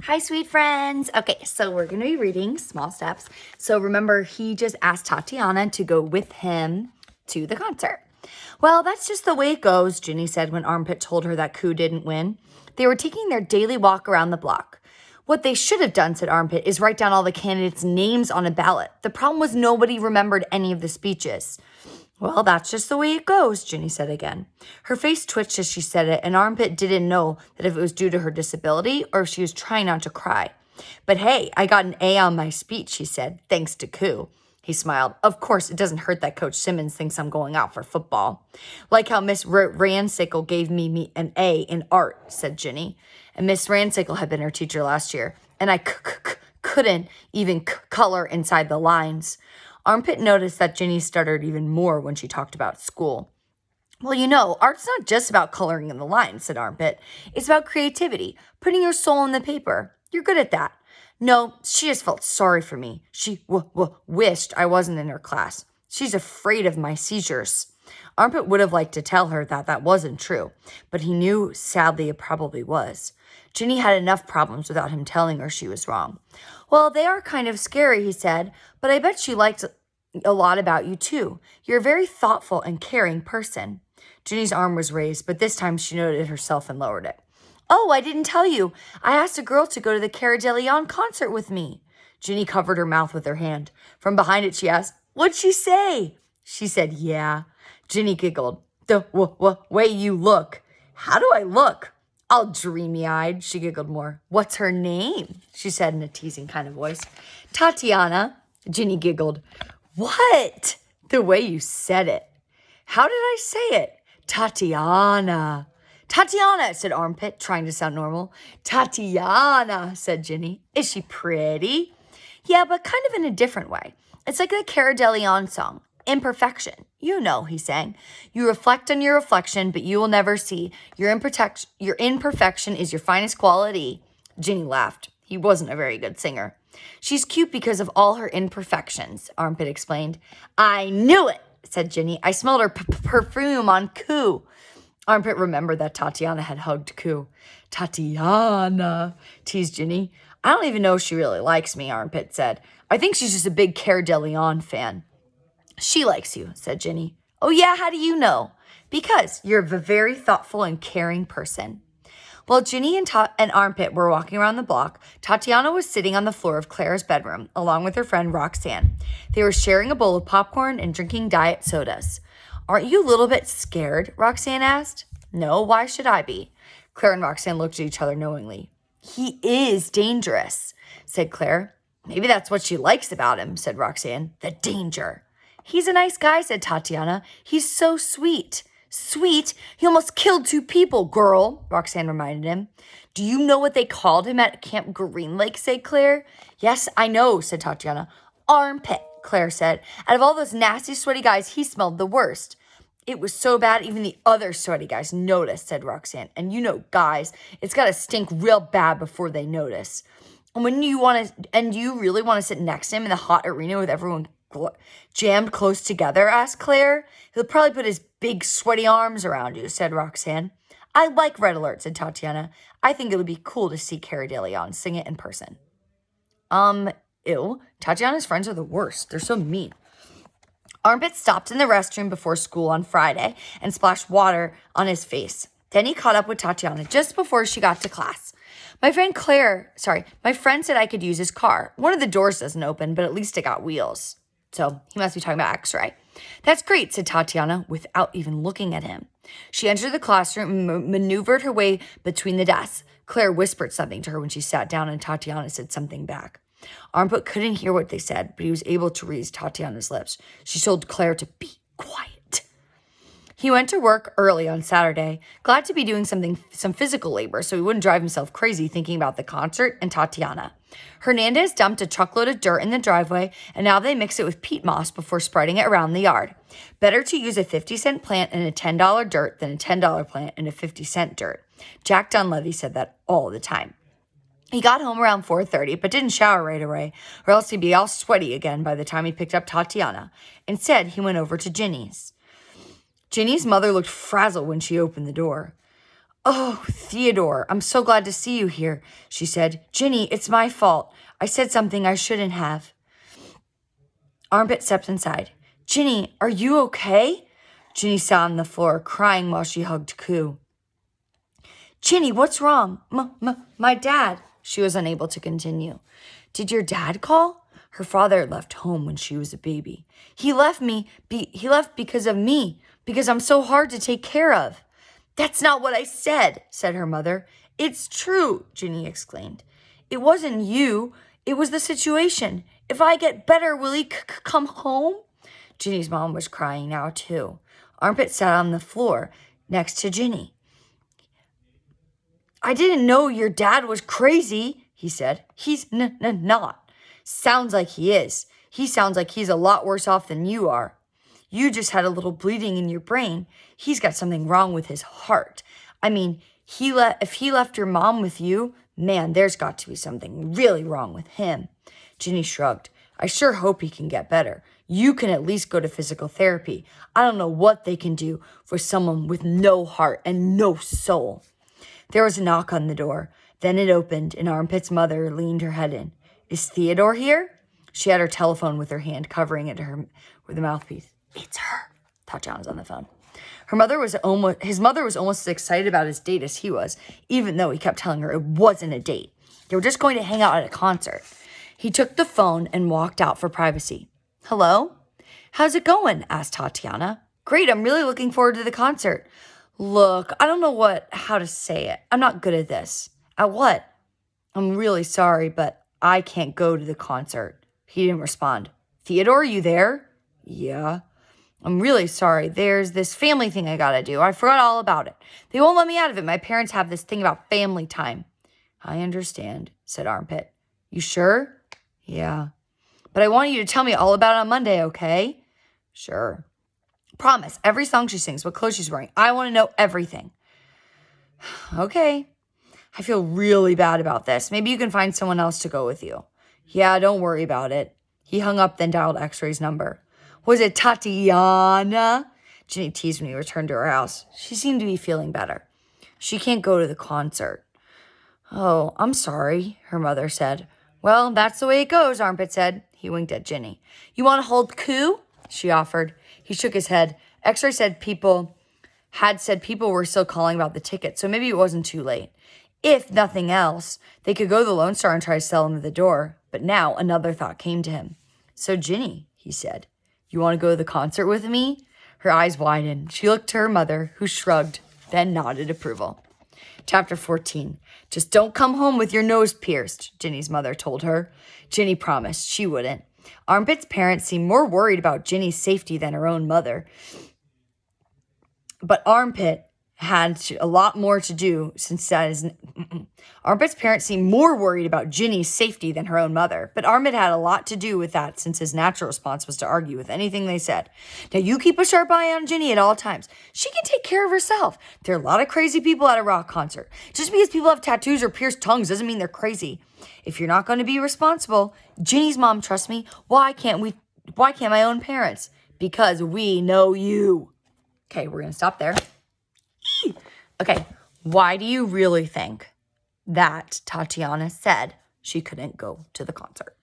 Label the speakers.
Speaker 1: Hi, sweet friends. Okay, so we're going to be reading Small Steps. So remember, he just asked Tatiana to go with him to the concert. Well, that's just the way it goes, Ginny said when Armpit told her that Koo didn't win. They were taking their daily walk around the block. What they should have done, said Armpit, is write down all the candidates' names on a ballot. The problem was nobody remembered any of the speeches. Well, that's just the way it goes, Ginny said again. Her face twitched as she said it, and Armpit didn't know that if it was due to her disability or if she was trying not to cry. But hey, I got an A on my speech, she said, thanks to Koo. He smiled. Of course, it doesn't hurt that Coach Simmons thinks I'm going out for football. Like how Miss Ransickle gave me an A in art, said Ginny. And Miss Ransickle had been her teacher last year, and I couldn't even color inside the lines. Armpit noticed that Ginny stuttered even more when she talked about school. Well, you know, art's not just about coloring in the lines, said Armpit. It's about creativity, putting your soul in the paper. You're good at that. No, she just felt sorry for me. She wished I wasn't in her class. She's afraid of my seizures. Armpit would have liked to tell her that that wasn't true, but he knew, sadly, it probably was. Ginny had enough problems without him telling her she was wrong. Well, they are kind of scary, he said, but I bet she liked a lot about you, too. You're a very thoughtful and caring person. Ginny's arm was raised, but this time she noted it herself and lowered it. Oh, I didn't tell you. I asked a girl to go to the Cara DeLeon concert with me. Ginny covered her mouth with her hand. From behind it, she asked, What'd she say? She said, yeah. Ginny giggled. The way you look. How do I look? All dreamy-eyed, she giggled more. What's her name? She said in a teasing kind of voice. Tatiana. Ginny giggled. What? The way you said it. How did I say it? Tatiana. Tatiana, said Armpit, trying to sound normal. Tatiana, said Ginny. Is she pretty? Yeah, but kind of in a different way. It's like the Cara DeLeon song, Imperfection. You know, he sang. You reflect on your reflection, but you will never see. Your imperfection is your finest quality. Ginny laughed. He wasn't a very good singer. She's cute because of all her imperfections, Armpit explained. I knew it, said Ginny. I smelled her perfume on Koo. Armpit remembered that Tatiana had hugged Koo. Tatiana, teased Ginny. I don't even know if she really likes me, Armpit said. I think she's just a big Cara DeLeon fan. She likes you, said Ginny. Oh yeah, how do you know? Because you're a very thoughtful and caring person. While Ginny and Armpit were walking around the block, Tatiana was sitting on the floor of Claire's bedroom, along with her friend Roxanne. They were sharing a bowl of popcorn and drinking diet sodas. Aren't you a little bit scared? Roxanne asked. No, why should I be? Claire and Roxanne looked at each other knowingly. He is dangerous, said Claire. Maybe that's what she likes about him, said Roxanne. The danger. He's a nice guy, said Tatiana. He's so sweet. Sweet? He almost killed 2 people, girl, Roxanne reminded him. Do you know what they called him at Camp Green Lake, said Claire. Yes, I know, said Tatiana. Armpit, Claire said. Out of all those nasty, sweaty guys, he smelled the worst. It was so bad, even the other sweaty guys noticed, said Roxanne. And you know, guys, it's got to stink real bad before they notice. And you really want to sit next to him in the hot arena with everyone jammed close together, asked Claire. He'll probably put his big sweaty arms around you, said Roxanne. I like Red Alert, said Tatiana. I think it would be cool to see Cara DeLeon sing it in person. Ew. Tatiana's friends are the worst. They're so mean. Armpit stopped in the restroom before school on Friday and splashed water on his face. Then he caught up with Tatiana just before she got to class. My friend said I could use his car. One of the doors doesn't open, but at least it got wheels. So he must be talking about X-ray. That's great, said Tatiana without even looking at him. She entered the classroom and maneuvered her way between the desks. Claire whispered something to her when she sat down, and Tatiana said something back. Armpit couldn't hear what they said, but he was able to read Tatiana's lips. She told Claire to be quiet. He went to work early on Saturday, glad to be doing some physical labor so he wouldn't drive himself crazy thinking about the concert and Tatiana. Hernandez dumped a truckload of dirt in the driveway, and now they mix it with peat moss before spreading it around the yard. Better to use a 50-cent plant in a $10 dirt than a $10 plant in a 50-cent dirt. Jack Dunleavy said that all the time. He got home around 4:30, but didn't shower right away, or else he'd be all sweaty again by the time he picked up Tatiana. Instead, he went over to Ginny's. Ginny's mother looked frazzled when she opened the door. Oh, Theodore, I'm so glad to see you here, she said. Ginny, it's my fault. I said something I shouldn't have. Armpit stepped inside. Ginny, are you okay? Ginny sat on the floor, crying while she hugged Koo. Ginny, what's wrong? My dad. She was unable to continue. Did your dad call? Her father left home when she was a baby. He left because of me, because I'm so hard to take care of. That's not what I said her mother. It's true, Ginny exclaimed. It wasn't you. It was the situation. If I get better, will he come home? Ginny's mom was crying now, too. Armpit sat on the floor next to Ginny. I didn't know your dad was crazy, he said. He's not. Sounds like he is. He sounds like he's a lot worse off than you are. You just had a little bleeding in your brain. He's got something wrong with his heart. I mean, if he left your mom with you, man, there's got to be something really wrong with him. Ginny shrugged. I sure hope he can get better. You can at least go to physical therapy. I don't know what they can do for someone with no heart and no soul. There was a knock on the door. Then it opened, and Armpit's mother leaned her head in. Is Theodore here? She had her telephone with her hand, covering it with a mouthpiece. It's her. Tatiana's on the phone. His mother was almost as excited about his date as he was, even though he kept telling her it wasn't a date. They were just going to hang out at a concert. He took the phone and walked out for privacy. Hello? How's it going? Asked Tatiana. Great, I'm really looking forward to the concert. Look, I don't know how to say it. I'm not good at this. At what? I'm really sorry, but I can't go to the concert. He didn't respond. Theodore, you there? Yeah. I'm really sorry. There's this family thing I gotta do. I forgot all about it. They won't let me out of it. My parents have this thing about family time. I understand, said Armpit. You sure? Yeah. But I want you to tell me all about it on Monday, okay? Sure. Promise, every song she sings, what clothes she's wearing. I want to know everything. Okay. I feel really bad about this. Maybe you can find someone else to go with you. Yeah, don't worry about it. He hung up, then dialed X-Ray's number. Was it Tatiana? Ginny teased when he returned to her house. She seemed to be feeling better. She can't go to the concert. Oh, I'm sorry, her mother said. Well, that's the way it goes, Armpit said. He winked at Ginny. You want to hold Koo? She offered. He shook his head. X-Ray said people were still calling about the ticket, so maybe it wasn't too late. If nothing else, they could go to the Lone Star and try to sell him at the door. But now another thought came to him. So, Ginny, he said, you want to go to the concert with me? Her eyes widened. She looked to her mother, who shrugged, then nodded approval. Chapter 14. Just don't come home with your nose pierced, Ginny's mother told her. Ginny promised she wouldn't. Armpit's parents seemed more worried about Ginny's safety than her own mother. But Armpit had a lot more to do since that is... Armpit's parents seemed more worried about Ginny's safety than her own mother. But Armpit had a lot to do with that since his natural response was to argue with anything they said. Now you keep a sharp eye on Ginny at all times. She can take care of herself. There are a lot of crazy people at a rock concert. Just because people have tattoos or pierced tongues doesn't mean they're crazy. If you're not going to be responsible, Ginny's mom trusts me. Why can't my own parents? Because we know you. Okay, we're going to stop there. Okay, why do you really think that Tatiana said she couldn't go to the concert?